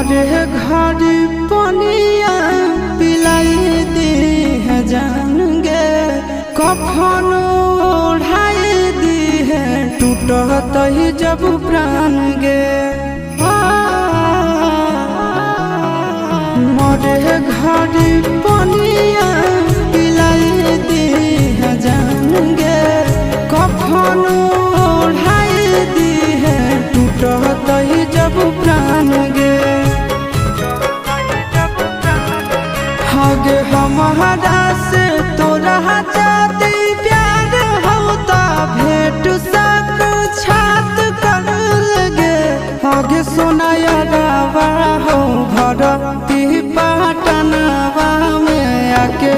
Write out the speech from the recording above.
मरे घर पनिया पिलाई दी है जान गे कफन ओढ़ाई दी है टूटत ही जब प्राण गे मरे घर पनिया पिलाई दी है जान गे कफन ओढ़ाई दी है टूटत ही जब प्राण गे हगे हमारा से तोरा जाती प्यार होता भेंट सक छात कर लगे हगे सोनाया गावा हो भरती पाटनवा में आके